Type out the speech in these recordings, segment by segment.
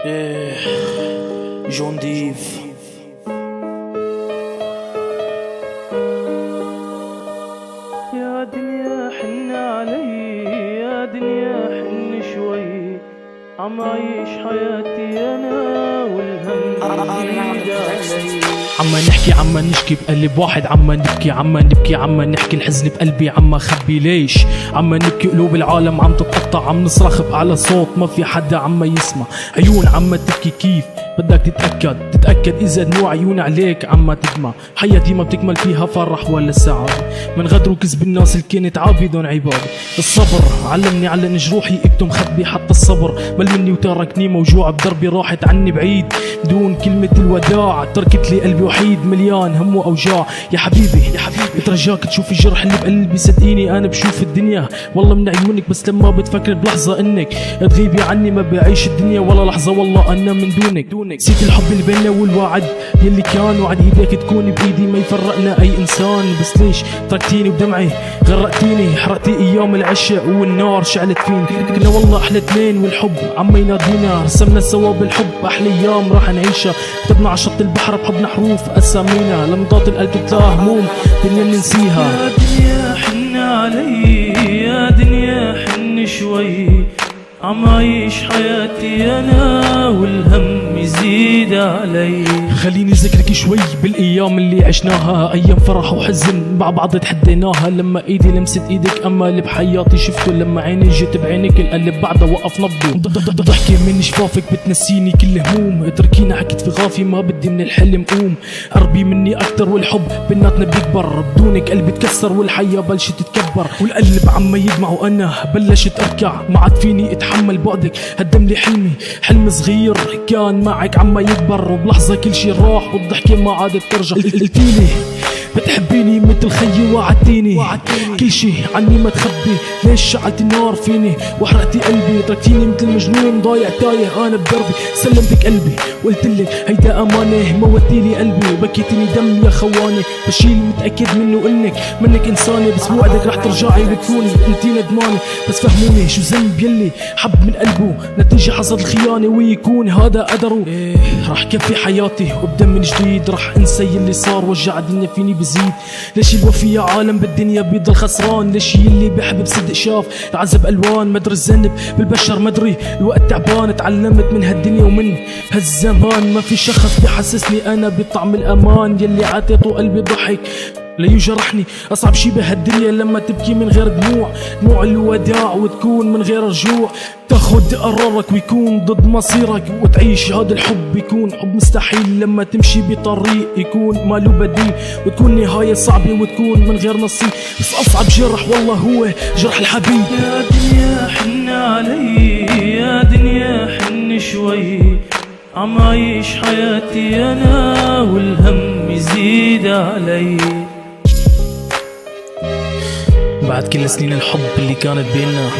إيه جون ديف. يا دنيا حن علي، يا دنيا حن شوي، عم عيش حياتي انا والهم يزيد علي. عما نحكي عما نشكي بقلب واحد، عما نبكي عما نبكي، عما نحكي الحزن بقلبي عما خبي ليش، عما نبكي قلوب العالم عم تتقطع، عم نصرخ بأعلى صوت ما في حدا عما يسمع، عيون عما تبكي كيف بدك تتأكد إذا دموع عيون عليك عما تدمع، حياتي ما بتكمل فيها فرح ولا سعادة، من غدر وكذب الناس اللي كانت عابدون عبادة، الصبر علمني على جروحي اكتم خبي، حتى الصبر مل مني وتركني موجوع بدربي، راحت عني بعيد دون كلمة الوداع، تركت لي قلبي وحيد مليان هم وأوجاع، يا حبيبي بترجاك تشوف الجرح اللي بقلبي، صدقيني أنا بشوف الدنيا والله من عيونك، بس لما بتفكر بلحظة إنك تغيبي عني ما بعيش الدنيا ولا لحظة، والله أنا من دونك نسيت الحب اللي بيننا والوعد يلي كان، وعد إيديك تكون بإيدي ما يفرقنا أي إنسان، بس ليش تركتيني بدمعي غرقتيني، حرقتي أيام العشق والنار شعلت فيني، كنا والله أحلى اتنين والحب عم ينادينا، رسمنا سوا بالحب أحلى أيام راح نعيشها، كتبنا على شط البحر بحبنا حروف أسامينا، لمضات القلب تلاقى هموم دنيا ننسيها. يا دنيا حن علي، يا دنيا حن شوي، عم عيش حياتي انا والهم يزيد علي. خليني ذكرك شوي بالايام اللي عشناها، ايام فرح وحزن مع بعض تحديناها، لما ايدي لمست ايدك امل بحياتي شفته، لما عيني جيت بعينك القلب بعده وقف نبضه، ضحكي من شفافك بتنسيني كل هموم، اتركيني حكيت في غافي ما بدي من الحلم قوم، قربي مني اكتر والحب بيناتنا بيكبر، بدونك قلبي تكسر والحياه بلشت تتكبر، والقلب عم يدمع وانا بلشت اركع، ما عاد فيني اتحمل بعدك هدم لي حلم صغير كان معك عم يكبر، وبلحظه كل شي راح والضحكه ما عادت ترجع، قلتيلي بتحبيني مثل خيي وعدتيني كل شي عني ما تخبي، ليش شعلتي النار فيني وحرقتي قلبي، تركتيني مثل مجنون ضايع تايه انا بدربي، سلمتك قلبي وقلتلك هيدا امانه، موتيلي قلبي وبكيتيني دم يا خواني، بشي متاكد منه منك انسانه، بس موعدك رح ترجعي بتكوني انتي ندمانه، بس فهموني شو ذنب يلي حب من قلبه نتيجه حصد الخيانه، ويكون هذا قدره، رح كفي حياتي وابدا من جديد، رح انسى يلي صار وجع الدنيا فيني بزيد، ليش الوفي يا عالم بالدنيا بيضل خسران، ليش يلي بحب بصدق شاف العذب الوان، مدري الذنب بالبشر مدري الوقت تعبان، تعلمت من هالدنيا ومن هالزمان، ما في شخص بيحسسني انا بطعم الامان، يلي عطيته قلبي ضحك ليجرحني، اصعب شي بهالدنيا لما تبكي من غير دموع الوداع، وتكون من غير رجوع، تاخد قرارك ويكون ضد مصيرك، وتعيش هذا الحب يكون حب مستحيل، لما تمشي بطريق يكون ما له بديل، وتكون نهاية صعبة وتكون من غير نصيب، بس اصعب جرح والله هو جرح الحبيب. يا دنيا حن علي، يا دنيا حن شوي، عم عيش حياتي انا والهم يزيد علي. بعد كل سنين الحب اللي كانت بيننا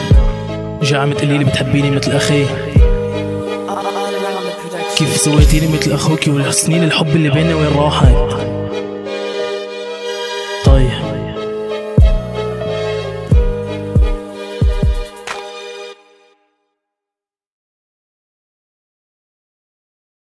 جاء عم تقليلي بتحبيني مثل اخي، كيف سويتيني مثل اخوكي، والسنين الحب اللي بيننا وين راحت؟